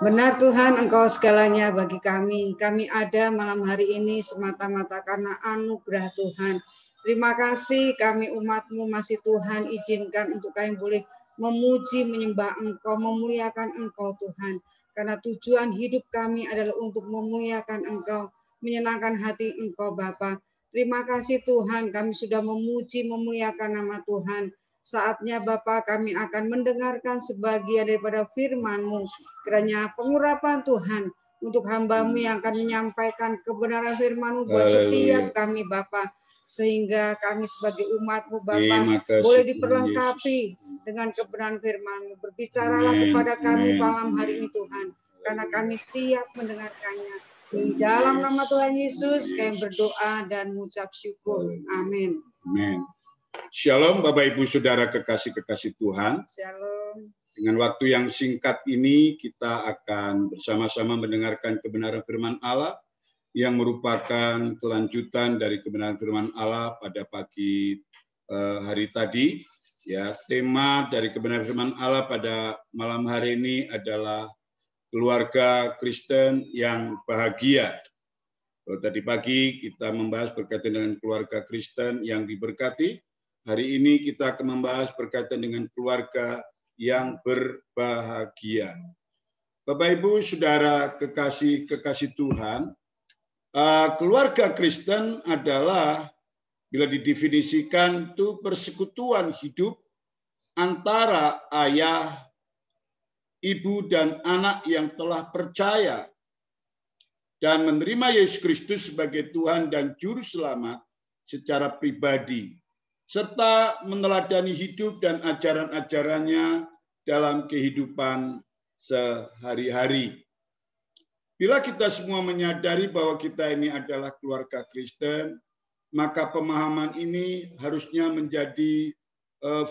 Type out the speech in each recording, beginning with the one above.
Benar Tuhan, Engkau segalanya bagi kami. Kami ada malam hari ini semata-mata karena anugerah Tuhan. Terima kasih kami umat-Mu masih Tuhan izinkan untuk kami boleh memuji, menyembah Engkau, memuliakan Engkau Tuhan. Karena tujuan hidup kami adalah untuk memuliakan Engkau, menyenangkan hati Engkau Bapa. Terima kasih Tuhan, kami sudah memuji, memuliakan nama Tuhan. Saatnya Bapa kami akan mendengarkan sebagian daripada firman-Mu. Kiranya pengurapan Tuhan untuk hamba-Mu yang akan menyampaikan kebenaran firman-Mu buat setiap kami Bapa. Sehingga kami sebagai umat-Mu Bapa boleh diperlengkapi dengan kebenaran firman-Mu. Berbicaralah kepada kami malam hari ini Tuhan. Karena kami siap mendengarkannya. Di dalam nama Tuhan Yesus kami berdoa dan mengucap syukur. Amin. Amin. Shalom Bapak Ibu Saudara kekasih-kekasih Tuhan. Shalom. Dengan waktu yang singkat ini kita akan bersama-sama mendengarkan kebenaran firman Allah yang merupakan kelanjutan dari kebenaran firman Allah pada pagi hari tadi. Ya, tema dari kebenaran firman Allah pada malam hari ini adalah keluarga Kristen yang bahagia. Kalau tadi pagi kita membahas berkaitan dengan keluarga Kristen yang diberkati. Hari ini kita akan membahas berkaitan dengan keluarga yang berbahagia. Bapak Ibu Saudara kekasih Tuhan, keluarga Kristen adalah bila didefinisikan itu persekutuan hidup antara ayah, ibu dan anak yang telah percaya dan menerima Yesus Kristus sebagai Tuhan dan Juru Selamat secara pribadi, serta meneladani hidup dan ajaran-ajarannya dalam kehidupan sehari-hari. Bila kita semua menyadari bahwa kita ini adalah keluarga Kristen, maka pemahaman ini harusnya menjadi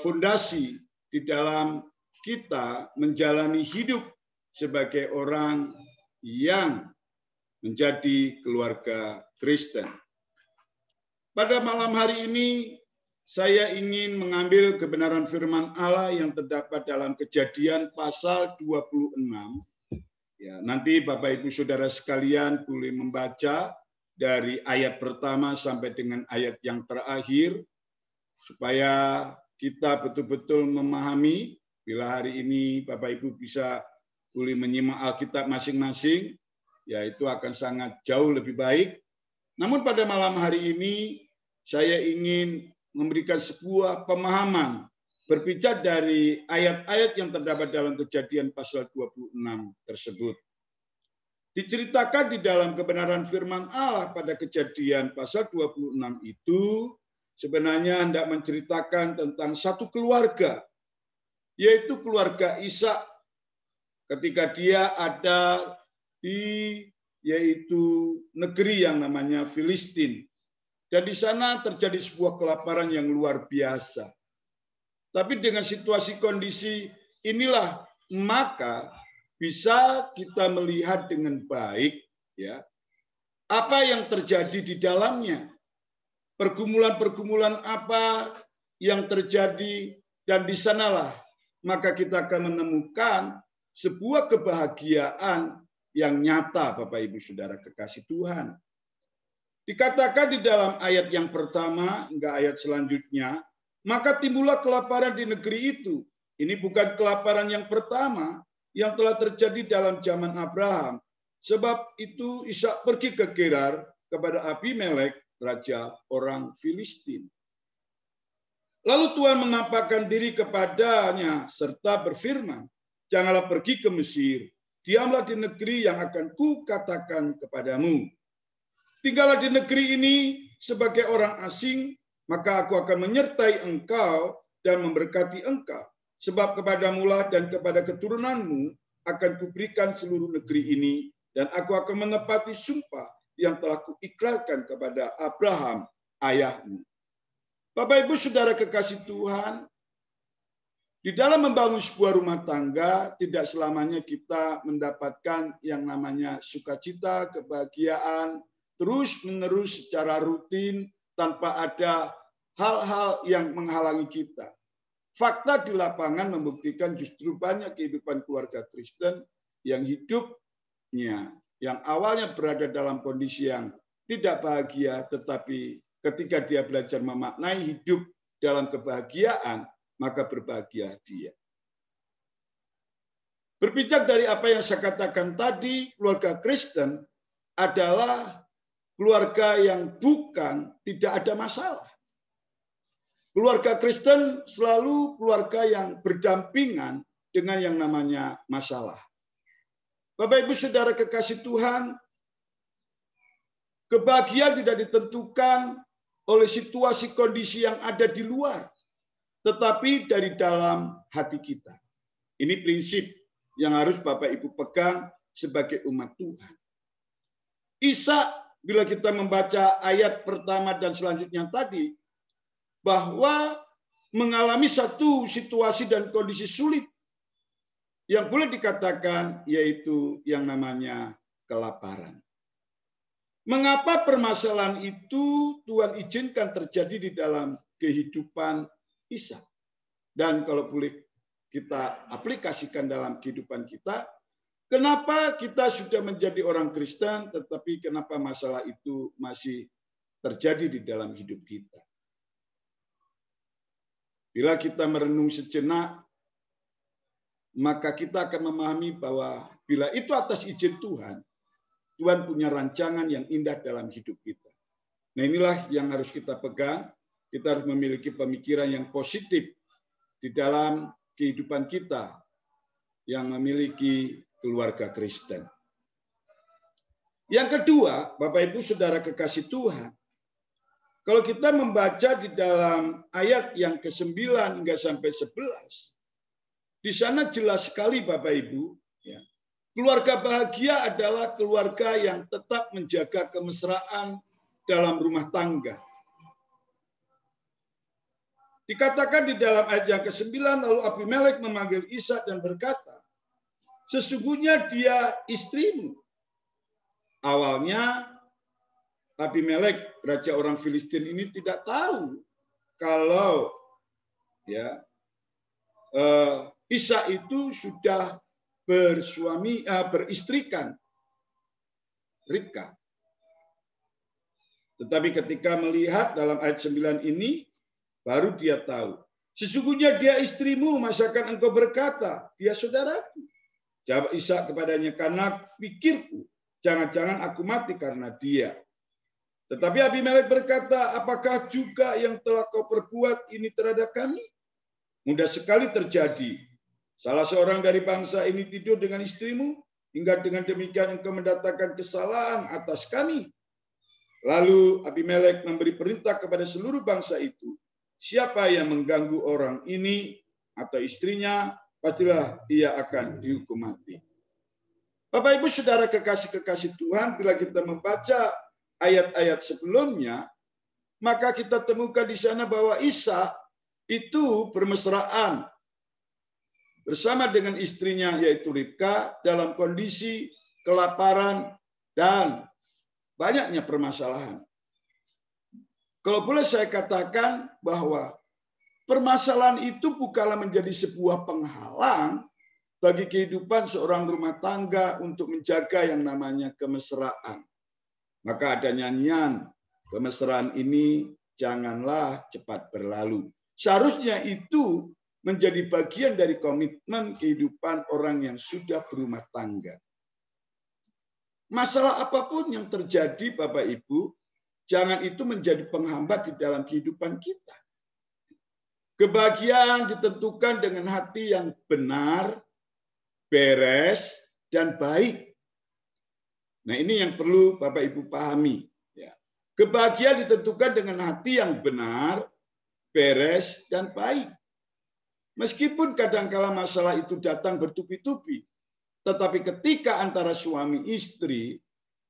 fondasi di dalam kita menjalani hidup sebagai orang yang menjadi keluarga Kristen. Pada malam hari ini, saya ingin mengambil kebenaran firman Allah yang terdapat dalam Kejadian pasal 26. Ya, nanti Bapak Ibu Saudara sekalian boleh membaca dari ayat pertama sampai dengan ayat yang terakhir supaya kita betul-betul memahami. Bila hari ini Bapak Ibu bisa boleh menyimak Alkitab masing-masing, ya itu akan sangat jauh lebih baik. Namun pada malam hari ini saya ingin memberikan sebuah pemahaman berbicara dari ayat-ayat yang terdapat dalam Kejadian pasal 26 tersebut. Diceritakan di dalam kebenaran firman Allah pada Kejadian pasal 26 itu sebenarnya hendak menceritakan tentang satu keluarga, yaitu keluarga Ishak ketika dia ada di yaitu negeri yang namanya Filistin. Dan di sana terjadi sebuah kelaparan yang luar biasa. Tapi dengan situasi kondisi inilah maka bisa kita melihat dengan baik ya apa yang terjadi di dalamnya. Pergumulan-pergumulan apa yang terjadi dan di sanalah maka kita akan menemukan sebuah kebahagiaan yang nyata Bapak Ibu Saudara kekasih Tuhan. Dikatakan di dalam ayat yang pertama hingga ayat selanjutnya, maka timbullah kelaparan di negeri itu. Ini bukan kelaparan yang pertama yang telah terjadi dalam zaman Abraham. Sebab itu Ishak pergi ke Gerar kepada Abimelek, raja orang Filistin. Lalu Tuhan menampakkan diri kepadanya serta berfirman, janganlah pergi ke Mesir, diamlah di negeri yang akan kukatakan kepadamu. Tinggallah di negeri ini sebagai orang asing, maka aku akan menyertai engkau dan memberkati engkau. Sebab kepadamulah dan kepada keturunanmu akan kuberikan seluruh negeri ini, dan aku akan menepati sumpah yang telah kuikrarkan kepada Abraham, ayahmu. Bapak Ibu Saudara kekasih Tuhan, di dalam membangun sebuah rumah tangga, tidak selamanya kita mendapatkan yang namanya sukacita, kebahagiaan, terus-menerus secara rutin tanpa ada hal-hal yang menghalangi kita. fakta di lapangan membuktikan justru banyak kehidupan keluarga Kristen yang hidupnya, yang awalnya berada dalam kondisi yang tidak bahagia, tetapi ketika dia belajar memaknai hidup dalam kebahagiaan, maka berbahagia dia. Berpijak dari apa yang saya katakan tadi, keluarga Kristen adalah keluarga yang bukan tidak ada masalah. Keluarga Kristen selalu keluarga yang berdampingan dengan yang namanya masalah. Bapak Ibu Saudara kekasih Tuhan, kebahagiaan tidak ditentukan oleh situasi kondisi yang ada di luar, tetapi dari dalam hati kita. Ini prinsip yang harus Bapak Ibu pegang sebagai umat Tuhan. Ishak, bila kita membaca ayat pertama dan selanjutnya tadi, bahwa mengalami satu situasi dan kondisi sulit yang boleh dikatakan yaitu yang namanya kelaparan. Mengapa permasalahan itu Tuhan izinkan terjadi di dalam kehidupan Ishak? Dan kalau boleh kita aplikasikan dalam kehidupan kita, kenapa kita sudah menjadi orang Kristen, tetapi kenapa masalah itu masih terjadi di dalam hidup kita? Bila kita merenung sejenak, maka kita akan memahami bahwa bila itu atas izin Tuhan, Tuhan punya rancangan yang indah dalam hidup kita. Nah, inilah yang harus kita pegang. Kita harus memiliki pemikiran yang positif di dalam kehidupan kita yang memiliki keluarga Kristen. Yang kedua, Bapak Ibu Saudara kekasih Tuhan, kalau kita membaca di dalam ayat yang ke-9 hingga sampai 11, di sana jelas sekali Bapak Ibu, ya, keluarga bahagia adalah keluarga yang tetap menjaga kemesraan dalam rumah tangga. Dikatakan di dalam ayat yang ke-9, lalu Abimelek memanggil Ishak dan berkata, sesungguhnya dia istrimu. Awalnya Abimelek, raja orang Filistin ini tidak tahu kalau ya Ishak itu sudah beristrikan Ribka. Tetapi ketika melihat dalam ayat 9 ini, baru dia tahu. Sesungguhnya dia istrimu, masakan engkau berkata, dia saudaraku. Jawab Ishak kepadanya, karena pikirku, jangan-jangan aku mati karena dia. Tetapi Abimelek berkata, apakah juga yang telah kau perbuat ini terhadap kami? Mudah sekali terjadi. Salah seorang dari bangsa ini tidur dengan istrimu, hingga dengan demikian engkau mendatangkan kesalahan atas kami. Lalu Abimelek memberi perintah kepada seluruh bangsa itu, siapa yang mengganggu orang ini atau istrinya, pastilah ia akan dihukum mati. Bapak Ibu Saudara kekasih-kekasih Tuhan, bila kita membaca ayat-ayat sebelumnya, maka kita temukan di sana bahwa Ishak itu bermesraan bersama dengan istrinya yaitu Ribka dalam kondisi kelaparan dan banyaknya permasalahan. Kalau boleh saya katakan bahwa permasalahan itu bukanlah menjadi sebuah penghalang bagi kehidupan seorang rumah tangga untuk menjaga yang namanya kemesraan. Maka ada nyanyian, kemesraan ini janganlah cepat berlalu. Seharusnya itu menjadi bagian dari komitmen kehidupan orang yang sudah berumah tangga. Masalah apapun yang terjadi, Bapak Ibu, jangan itu menjadi penghambat di dalam kehidupan kita. Kebahagiaan ditentukan dengan hati yang benar, beres, dan baik. Nah, ini yang perlu Bapak Ibu pahami. Kebahagiaan ditentukan dengan hati yang benar, beres, dan baik. Meskipun kadang-kala masalah itu datang bertubi-tubi, tetapi ketika antara suami istri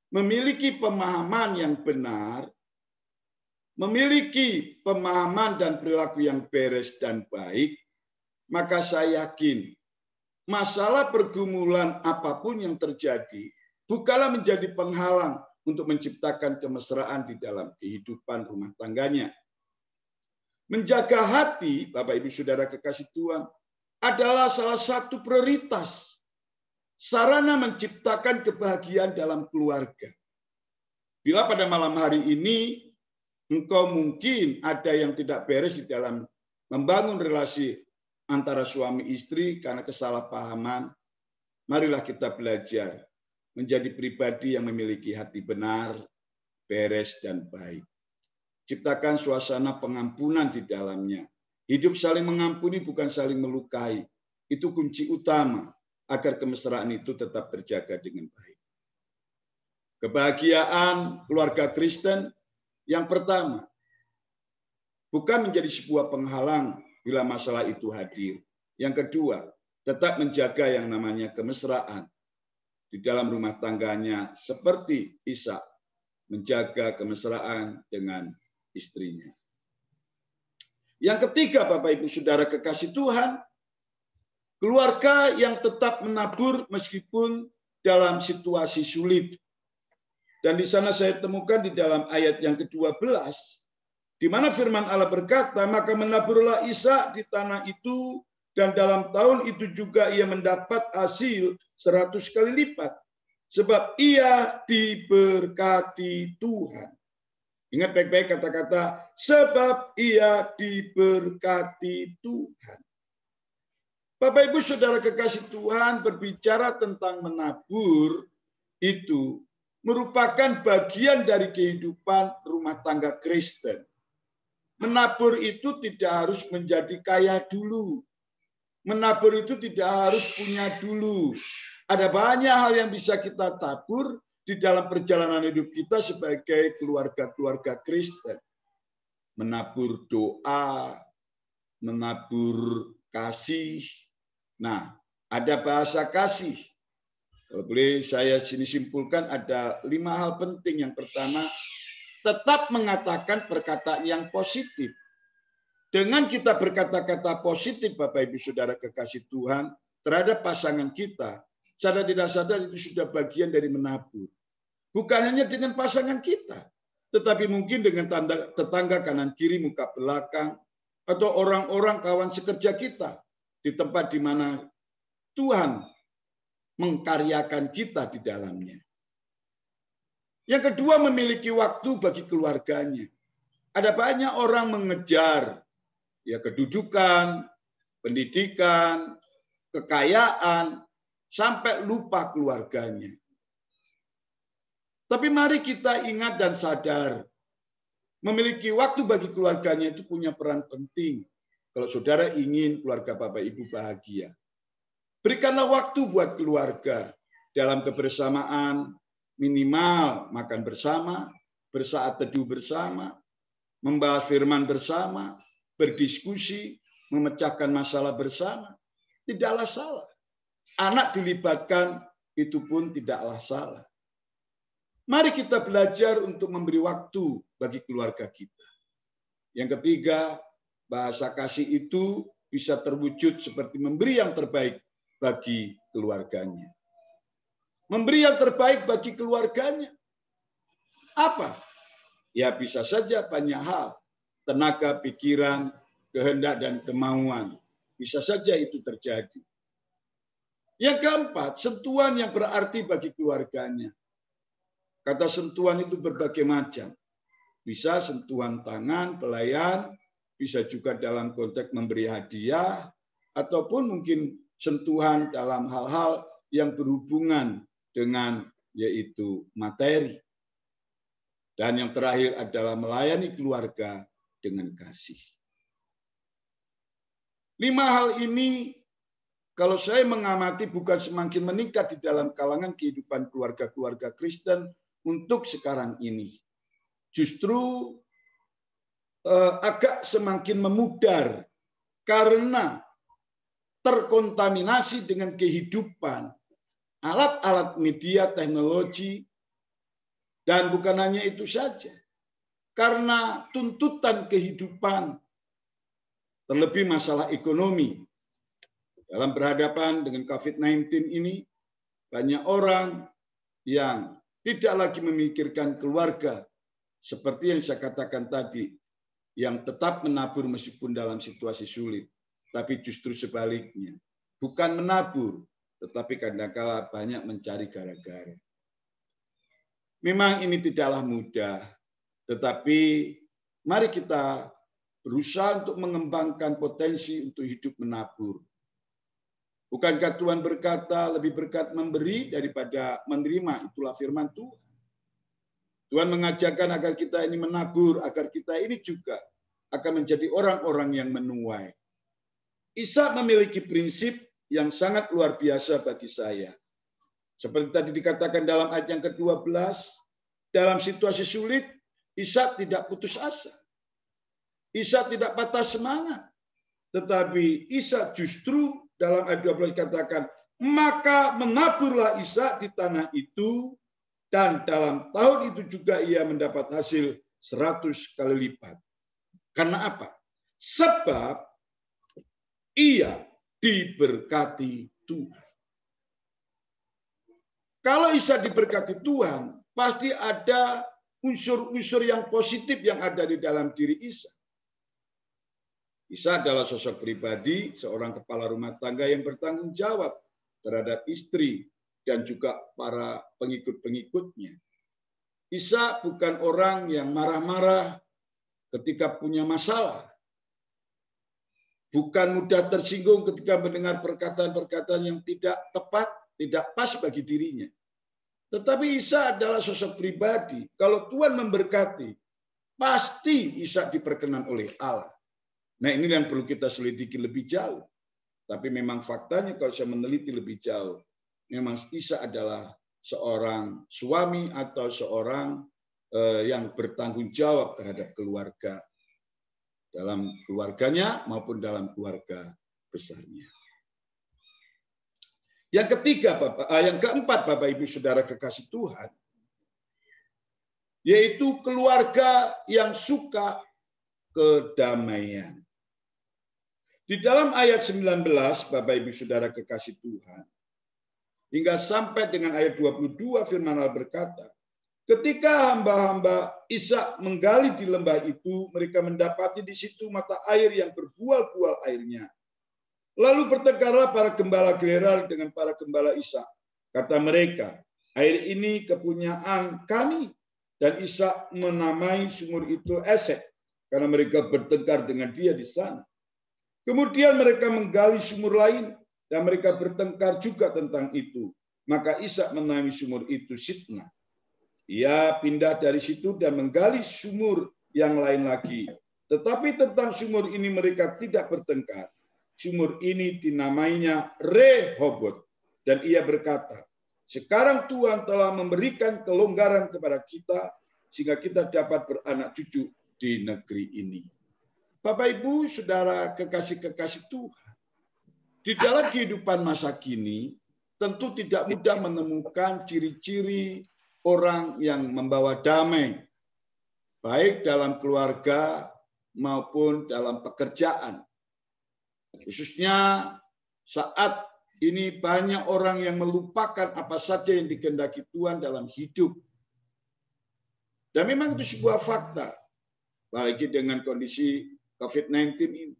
memiliki pemahaman yang benar, memiliki pemahaman dan perilaku yang beres dan baik, maka saya yakin masalah pergumulan apapun yang terjadi bukanlah menjadi penghalang untuk menciptakan kemesraan di dalam kehidupan rumah tangganya. Menjaga hati, Bapak Ibu Saudara kekasih Tuhan, adalah salah satu prioritas sarana menciptakan kebahagiaan dalam keluarga. Bila pada malam hari ini engkau mungkin ada yang tidak beres di dalam membangun relasi antara suami istri karena kesalahpahaman, marilah kita belajar menjadi pribadi yang memiliki hati benar, beres, dan baik. Ciptakan suasana pengampunan di dalamnya. Hidup saling mengampuni bukan saling melukai. Itu kunci utama agar kemesraan itu tetap terjaga dengan baik. Kebahagiaan keluarga Kristen yang pertama, bukan menjadi sebuah penghalang bila masalah itu hadir. Yang kedua, tetap menjaga yang namanya kemesraan di dalam rumah tangganya seperti Ishak menjaga kemesraan dengan istrinya. Yang ketiga, Bapak Ibu Saudara kekasih Tuhan, keluarga yang tetap menabur meskipun dalam situasi sulit. Dan di sana saya temukan di dalam ayat yang ke-12, di mana firman Allah berkata, maka menaburlah Ishak di tanah itu, dan dalam tahun itu juga ia mendapat hasil 100 kali lipat. Sebab ia diberkati Tuhan. Ingat baik-baik kata-kata, sebab ia diberkati Tuhan. Bapak Ibu Saudara kekasih Tuhan, berbicara tentang menabur itu merupakan bagian dari kehidupan rumah tangga Kristen. Menabur itu tidak harus menjadi kaya dulu. Menabur itu tidak harus punya dulu. Ada banyak hal yang bisa kita tabur di dalam perjalanan hidup kita sebagai keluarga-keluarga Kristen. Menabur doa, menabur kasih. Nah, ada bahasa kasih. Kalau boleh saya sini simpulkan ada 5 hal penting. Yang pertama, tetap mengatakan perkataan yang positif. Dengan kita berkata-kata positif, Bapak Ibu Saudara kekasih Tuhan, terhadap pasangan kita, sadar tidak sadar itu sudah bagian dari menabur. Bukan hanya dengan pasangan kita, tetapi mungkin dengan tetangga kanan kiri, muka belakang, atau orang-orang kawan sekerja kita di tempat di mana Tuhan mengkaryakan kita di dalamnya. Yang kedua, memiliki waktu bagi keluarganya. Ada banyak orang mengejar ya kedudukan, pendidikan, kekayaan, sampai lupa keluarganya. Tapi mari kita ingat dan sadar, memiliki waktu bagi keluarganya itu punya peran penting. Kalau saudara ingin keluarga Bapak Ibu bahagia, berikanlah waktu buat keluarga dalam kebersamaan, minimal makan bersama, bersaat teduh bersama, membahas firman bersama, berdiskusi, memecahkan masalah bersama. Tidaklah salah. Anak dilibatkan, itu pun tidaklah salah. Mari kita belajar untuk memberi waktu bagi keluarga kita. Yang ketiga, bahasa kasih itu bisa terwujud seperti memberi yang terbaik bagi keluarganya. Memberi yang terbaik bagi keluarganya. Apa? Ya bisa saja banyak hal. Tenaga, pikiran, kehendak, dan kemauan. Bisa saja itu terjadi. Yang keempat, sentuhan yang berarti bagi keluarganya. Kata sentuhan itu berbagai macam. Bisa sentuhan tangan, pelayan, bisa juga dalam konteks memberi hadiah, ataupun mungkin sentuhan dalam hal-hal yang berhubungan dengan yaitu materi. Dan yang terakhir adalah melayani keluarga dengan kasih. 5 hal ini kalau saya mengamati bukan semakin meningkat di dalam kalangan kehidupan keluarga-keluarga Kristen untuk sekarang ini. Justru agak semakin memudar karena terkontaminasi dengan kehidupan, alat-alat media teknologi, dan bukan hanya itu saja. Karena tuntutan kehidupan, terlebih masalah ekonomi. Dalam berhadapan dengan COVID-19 ini, banyak orang yang tidak lagi memikirkan keluarga, seperti yang saya katakan tadi, yang tetap menabur meskipun dalam situasi sulit, tapi justru sebaliknya, bukan menabur, tetapi kadang-kala banyak mencari gara-gara. Memang ini tidaklah mudah, tetapi mari kita berusaha untuk mengembangkan potensi untuk hidup menabur. Bukankah Tuhan berkata lebih berkat memberi daripada menerima? Itulah firman Tuhan. Tuhan mengajarkan agar kita ini menabur, agar kita ini juga akan menjadi orang-orang yang menuai. Ishak memiliki prinsip yang sangat luar biasa bagi saya. Seperti tadi dikatakan dalam ayat yang ke-12, dalam situasi sulit, Ishak tidak putus asa. Ishak tidak patah semangat. Tetapi Ishak justru dalam ayat 12 dikatakan, maka menaburlah Ishak di tanah itu, dan dalam tahun itu juga ia mendapat hasil 100 kali lipat. Karena apa? Sebab ia diberkati Tuhan. Kalau Ishak diberkati Tuhan, pasti ada unsur-unsur yang positif yang ada di dalam diri Ishak. Ishak adalah sosok pribadi, seorang kepala rumah tangga yang bertanggung jawab terhadap istri dan juga para pengikut-pengikutnya. Ishak bukan orang yang marah-marah ketika punya masalah. Bukan mudah tersinggung ketika mendengar perkataan-perkataan yang tidak tepat, tidak pas bagi dirinya. Tetapi Ishak adalah sosok pribadi. Kalau Tuhan memberkati, pasti Ishak diperkenan oleh Allah. Nah, ini yang perlu kita selidiki lebih jauh. Tapi memang faktanya kalau saya meneliti lebih jauh, memang Ishak adalah seorang suami atau seorang yang bertanggung jawab terhadap keluarga. Dalam keluarganya maupun dalam keluarga besarnya. Yang ketiga, yang keempat, Bapak Ibu Saudara kekasih Tuhan, yaitu keluarga yang suka kedamaian. Di dalam ayat 19, Bapak Ibu Saudara kekasih Tuhan, hingga sampai dengan ayat 22 firman Allah berkata, ketika hamba-hamba Ishak menggali di lembah itu, mereka mendapati di situ mata air yang berbual-bual airnya. Lalu bertengkarlah para gembala Gerar dengan para gembala Ishak. Kata mereka, air ini kepunyaan kami. Dan Ishak menamai sumur itu Esek, karena mereka bertengkar dengan dia di sana. Kemudian mereka menggali sumur lain, dan mereka bertengkar juga tentang itu. Maka Ishak menamai sumur itu Sitnah. Ia pindah dari situ dan menggali sumur yang lain lagi. Tetapi tentang sumur ini mereka tidak bertengkar. Sumur ini dinamainya Rehobot. Dan ia berkata, sekarang Tuhan telah memberikan kelonggaran kepada kita, sehingga kita dapat beranak cucu di negeri ini. Bapak, Ibu, Saudara, kekasih-kekasih Tuhan, di dalam kehidupan masa kini, tentu tidak mudah menemukan ciri-ciri orang yang membawa damai, baik dalam keluarga maupun dalam pekerjaan. Khususnya saat ini banyak orang yang melupakan apa saja yang dikehendaki Tuhan dalam hidup. Dan memang itu sebuah fakta, apalagi dengan kondisi COVID-19 ini.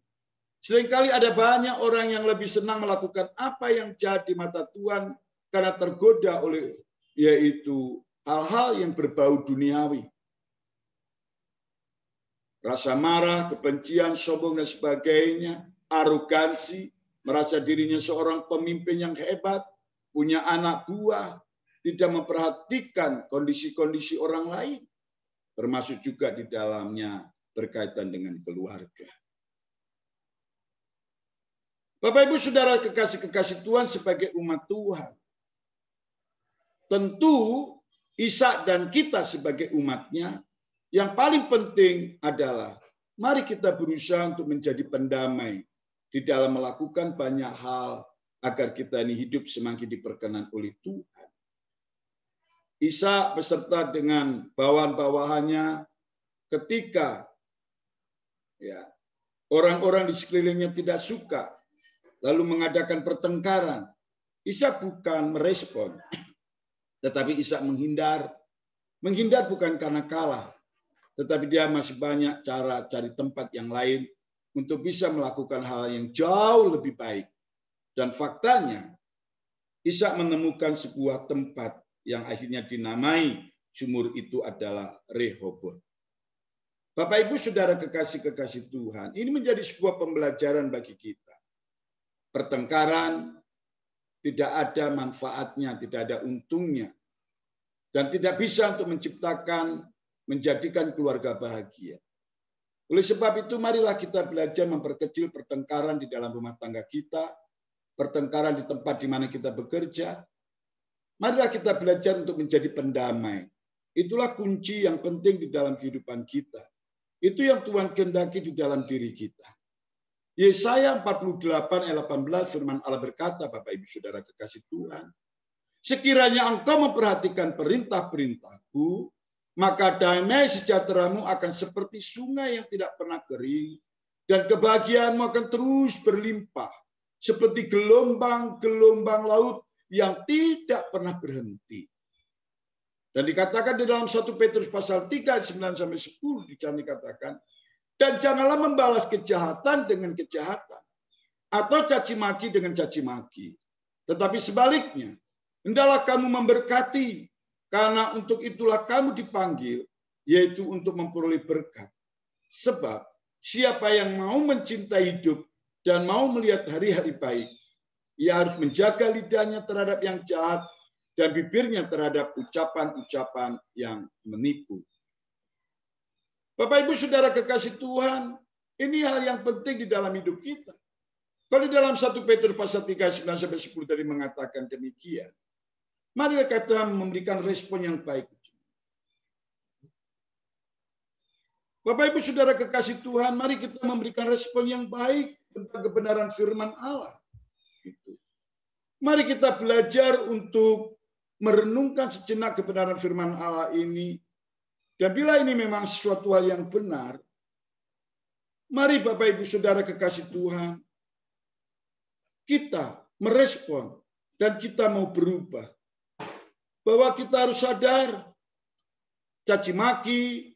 Seringkali ada banyak orang yang lebih senang melakukan apa yang jahat di mata Tuhan karena tergoda oleh yaitu hal-hal yang berbau duniawi. Rasa marah, kebencian, sombong, dan sebagainya, arogansi, merasa dirinya seorang pemimpin yang hebat, punya anak buah, tidak memperhatikan kondisi-kondisi orang lain, termasuk juga di dalamnya berkaitan dengan keluarga. Bapak, Ibu, Saudara, kekasih-kekasih Tuhan, sebagai umat Tuhan, tentu Ishak dan kita sebagai umatnya, yang paling penting adalah mari kita berusaha untuk menjadi pendamai di dalam melakukan banyak hal agar kita ini hidup semakin diperkenan oleh Tuhan. Ishak beserta dengan bawahan-bawahannya ketika orang-orang di sekelilingnya tidak suka lalu mengadakan pertengkaran, Ishak bukan merespon, tetapi Ishak menghindar. Menghindar bukan karena kalah, tetapi dia masih banyak cara cari tempat yang lain untuk bisa melakukan hal yang jauh lebih baik. Dan faktanya, Ishak menemukan sebuah tempat yang akhirnya dinamai sumur itu adalah Rehoboth. Bapak Ibu Saudara kekasih-kekasih Tuhan, ini menjadi sebuah pembelajaran bagi kita. Pertengkaran tidak ada manfaatnya, tidak ada untungnya. Dan tidak bisa untuk menjadikan keluarga bahagia. Oleh sebab itu, marilah kita belajar memperkecil pertengkaran di dalam rumah tangga kita, pertengkaran di tempat di mana kita bekerja. Marilah kita belajar untuk menjadi pendamai. Itulah kunci yang penting di dalam kehidupan kita. Itu yang Tuhan kehendaki di dalam diri kita. Yesaya 48 ayat 18 firman Allah berkata, Bapak Ibu Saudara kekasih Tuhan, sekiranya engkau memperhatikan perintah-perintahku, maka damai sejahteramu akan seperti sungai yang tidak pernah kering, dan kebahagiaanmu akan terus berlimpah, seperti gelombang-gelombang laut yang tidak pernah berhenti. Dan dikatakan di dalam 1 Petrus pasal 3, 9-10, dikatakan, dan janganlah membalas kejahatan dengan kejahatan, atau caci maki dengan caci maki. Tetapi sebaliknya, hendaklah kamu memberkati, karena untuk itulah kamu dipanggil, yaitu untuk memperoleh berkat. Sebab siapa yang mau mencintai hidup dan mau melihat hari-hari baik, ia harus menjaga lidahnya terhadap yang jahat dan bibirnya terhadap ucapan-ucapan yang menipu. Bapak Ibu Saudara kekasih Tuhan, ini hal yang penting di dalam hidup kita. Kalau di dalam 1 Petrus pasal 3, 9-10 tadi mengatakan demikian, mari kita memberikan respon yang baik. Bapak Ibu Saudara kekasih Tuhan, mari kita memberikan respon yang baik tentang kebenaran firman Allah. Mari kita belajar untuk merenungkan sejenak kebenaran firman Allah ini. Dan bila ini memang sesuatu hal yang benar, mari Bapak Ibu Saudara kekasih Tuhan, kita merespon dan kita mau berubah. Bahwa kita harus sadar, caci maki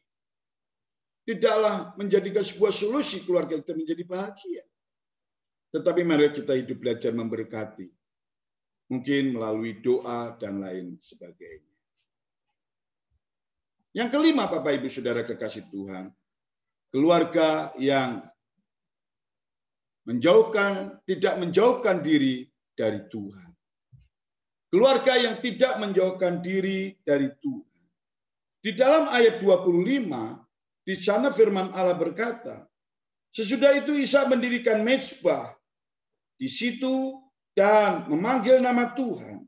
tidaklah menjadikan sebuah solusi keluarga kita menjadi bahagia. Tetapi mari kita hidup belajar memberkati. Mungkin melalui doa dan lain sebagainya. Yang kelima, Bapak Ibu Saudara kekasih Tuhan, keluarga yang tidak menjauhkan diri dari Tuhan. Keluarga yang tidak menjauhkan diri dari Tuhan. Di dalam ayat 25, di sana firman Allah berkata, sesudah itu Ishak mendirikan mezbah di situ dan memanggil nama Tuhan.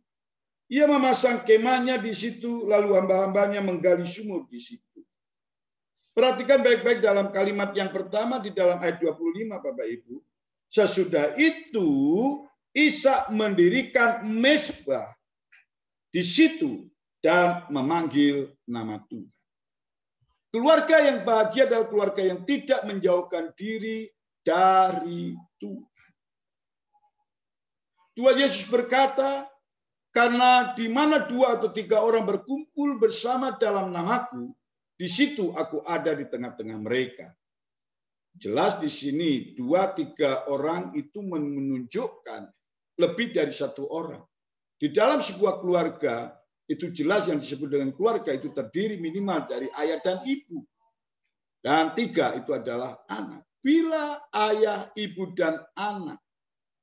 Ia memasang kemahnya di situ, lalu hamba-hambanya menggali sumur di situ. Perhatikan baik-baik dalam kalimat yang pertama di dalam ayat 25, Bapak Ibu. Sesudah itu, Ishak mendirikan mezbah di situ dan memanggil nama Tuhan. Keluarga yang bahagia adalah keluarga yang tidak menjauhkan diri dari Tuhan. Tuhan Yesus berkata, karena di mana 2 atau 3 orang berkumpul bersama dalam namaku, di situ aku ada di tengah-tengah mereka. Jelas di sini 2-3 orang itu menunjukkan lebih dari 1 orang. Di dalam sebuah keluarga, itu jelas yang disebut dengan keluarga itu terdiri minimal dari ayah dan ibu. Dan 3 itu adalah anak. Bila ayah, ibu, dan anak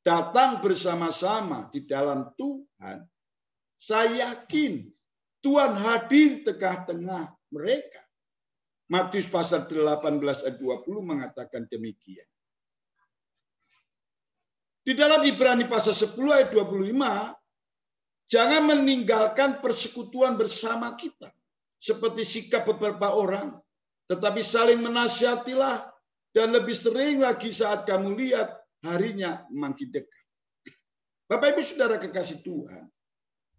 datang bersama-sama di dalam Tuhan, saya yakin Tuhan hadir tengah-tengah mereka. Matius pasal 18 ayat 20 mengatakan demikian. Di dalam Ibrani pasal 10 ayat 25, jangan meninggalkan persekutuan bersama kita. Seperti sikap beberapa orang. Tetapi saling menasihatilah. Dan lebih sering lagi saat kamu lihat harinya makin dekat. Bapak Ibu Saudara kekasih Tuhan.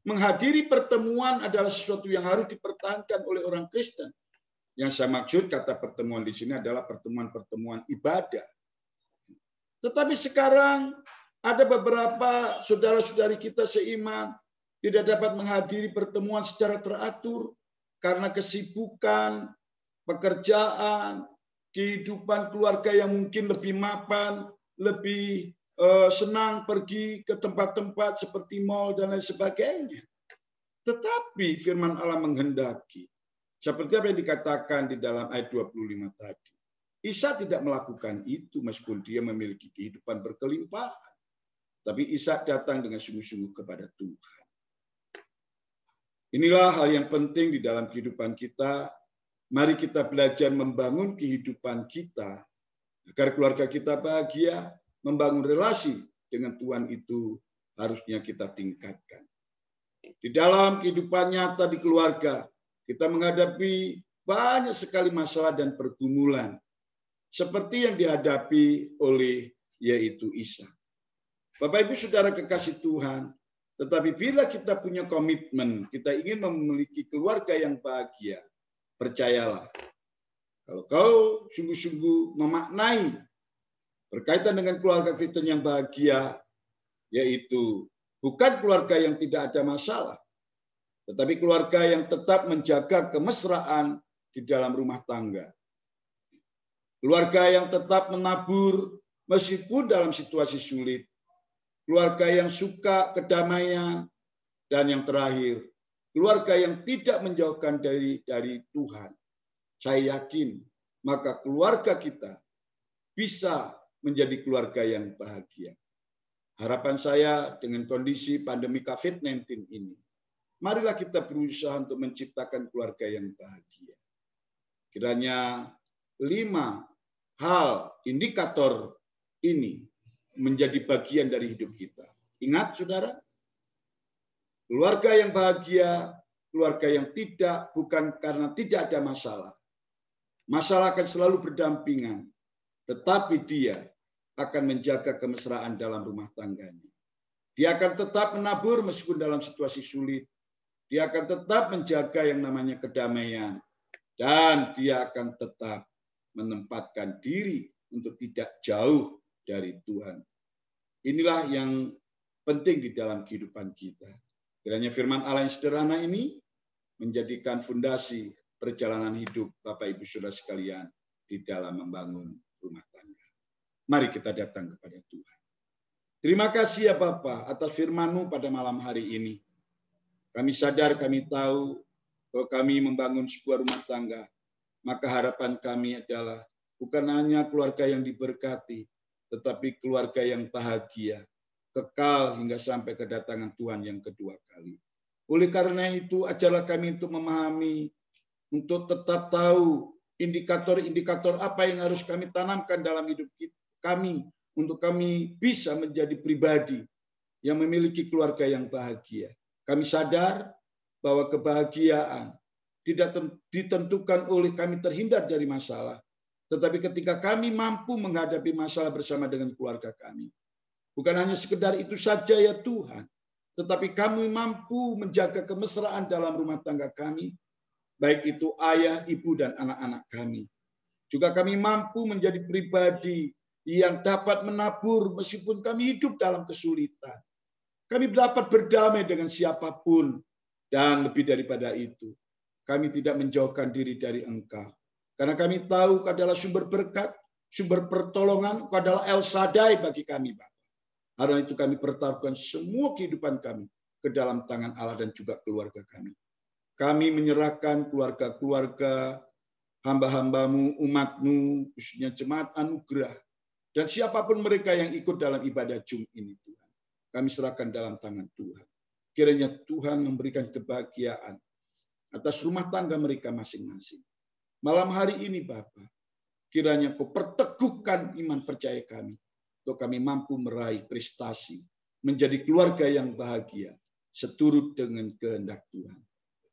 Menghadiri pertemuan adalah sesuatu yang harus dipertahankan oleh orang Kristen. Yang saya maksud kata pertemuan di sini adalah pertemuan-pertemuan ibadah. Tetapi sekarang ada beberapa saudara-saudari kita seiman tidak dapat menghadiri pertemuan secara teratur karena kesibukan, pekerjaan, kehidupan keluarga yang mungkin lebih mapan, lebih senang pergi ke tempat-tempat seperti mal dan lain sebagainya. Tetapi firman Allah menghendaki, seperti apa yang dikatakan di dalam ayat 25 tadi. Isa tidak melakukan itu meskipun dia memiliki kehidupan berkelimpahan. Tapi Isa datang dengan sungguh-sungguh kepada Tuhan. Inilah hal yang penting di dalam kehidupan kita. Mari kita belajar membangun kehidupan kita agar keluarga kita bahagia, membangun relasi dengan Tuhan itu harusnya kita tingkatkan. Di dalam kehidupan nyata di keluarga, kita menghadapi banyak sekali masalah dan pergumulan seperti yang dihadapi oleh yaitu Isa. Bapak Ibu Saudara kekasih Tuhan, tetapi bila kita punya komitmen, kita ingin memiliki keluarga yang bahagia, percayalah, kalau kau sungguh-sungguh memaknai berkaitan dengan keluarga Kristen yang bahagia, yaitu bukan keluarga yang tidak ada masalah, tetapi keluarga yang tetap menjaga kemesraan di dalam rumah tangga. Keluarga yang tetap menabur meskipun dalam situasi sulit. Keluarga yang suka kedamaian. Dan yang terakhir, keluarga yang tidak menjauhkan dari Tuhan. Saya yakin maka keluarga kita bisa menjadi keluarga yang bahagia. Harapan saya dengan kondisi pandemi COVID-19 ini, marilah kita berusaha untuk menciptakan keluarga yang bahagia. Kiranya 5 hal indikator ini menjadi bagian dari hidup kita. Ingat, saudara, keluarga yang bahagia, keluarga yang bukan karena tidak ada masalah. Masalah akan selalu berdampingan, tetapi dia akan menjaga kemesraan dalam rumah tangganya. Dia akan tetap menabur meskipun dalam situasi sulit. Dia akan tetap menjaga yang namanya kedamaian. Dan dia akan tetap menempatkan diri untuk tidak jauh dari Tuhan. Inilah yang penting di dalam kehidupan kita. Kiranya firman Allah yang sederhana ini menjadikan fondasi perjalanan hidup Bapak Ibu Saudara sekalian di dalam membangun rumah tangga. Mari kita datang kepada Tuhan. Terima kasih ya Bapa atas firman-Mu pada malam hari ini. Kami sadar, kami tahu bahwa kami membangun sebuah rumah tangga. Maka harapan kami adalah bukan hanya keluarga yang diberkati, tetapi keluarga yang bahagia, kekal hingga sampai kedatangan Tuhan yang kedua kali. Oleh karena itu, ajarlah kami untuk memahami, untuk tetap tahu indikator-indikator apa yang harus kami tanamkan dalam hidup kami, untuk kami bisa menjadi pribadi yang memiliki keluarga yang bahagia. Kami sadar bahwa kebahagiaan tidak ditentukan oleh kami terhindar dari masalah. Tetapi ketika kami mampu menghadapi masalah bersama dengan keluarga kami. Bukan hanya sekedar itu saja ya Tuhan. Tetapi kami mampu menjaga kemesraan dalam rumah tangga kami. Baik itu ayah, ibu, dan anak-anak kami. Juga kami mampu menjadi pribadi yang dapat menabur meskipun kami hidup dalam kesulitan. Kami dapat berdamai dengan siapapun. Dan lebih daripada itu, kami tidak menjauhkan diri dari Engkau. Karena kami tahu Engkau adalah sumber berkat, sumber pertolongan, Engkau adalah El Shaddai bagi kami, Bapa. Karena itu kami pertaruhkan semua kehidupan kami ke dalam tangan Allah dan juga keluarga kami. Kami menyerahkan keluarga-keluarga hamba-hambamu, umatmu, khususnya jemaat anugerah, dan siapapun mereka yang ikut dalam ibadah Jum ini, Tuhan. Kami serahkan dalam tangan Tuhan. Kiranya Tuhan memberikan kebahagiaan atas rumah tangga mereka masing-masing. Malam hari ini, Bapa, kiranya Kau perteguhkan iman percaya kami, untuk kami mampu meraih prestasi, menjadi keluarga yang bahagia, seturut dengan kehendak Tuhan.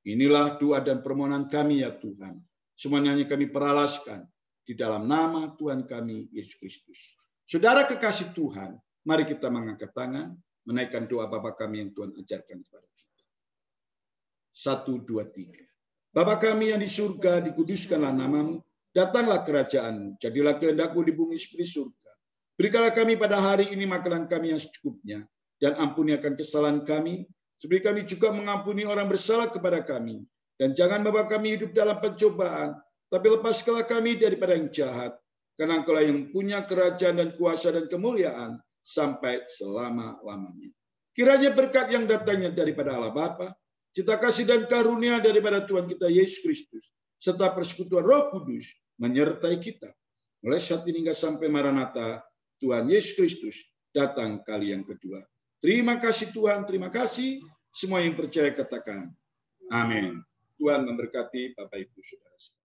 Inilah doa dan permohonan kami ya Tuhan. Semuanya kami peralaskan di dalam nama Tuhan kami, Yesus Kristus. Saudara kekasih Tuhan, mari kita mengangkat tangan, menaikkan doa Bapa kami yang Tuhan ajarkan kepada kita. 1, 2, 3. Bapa kami yang di surga, dikuduskanlah nama-Mu, datanglah kerajaan-Mu, jadilah kehendak-Mu di bumi seperti surga. Berikanlah kami pada hari ini makanan kami yang secukupnya, dan ampuni akan kesalahan kami, seperti kami juga mengampuni orang bersalah kepada kami. Dan jangan membawa kami hidup dalam pencobaan, tapi lepaskanlah kami daripada yang jahat, karena Engkaulah yang punya kerajaan dan kuasa dan kemuliaan sampai selama-lamanya. Kiranya berkat yang datangnya daripada Allah Bapa, cita kasih dan karunia daripada Tuhan kita Yesus Kristus, serta persekutuan Roh Kudus menyertai kita. Mulai saat ini hingga sampai Maranatha, Tuhan Yesus Kristus datang kali yang kedua. Terima kasih Tuhan, terima kasih. Semua yang percaya katakan, amin. Tuhan memberkati Bapak Ibu Saudara.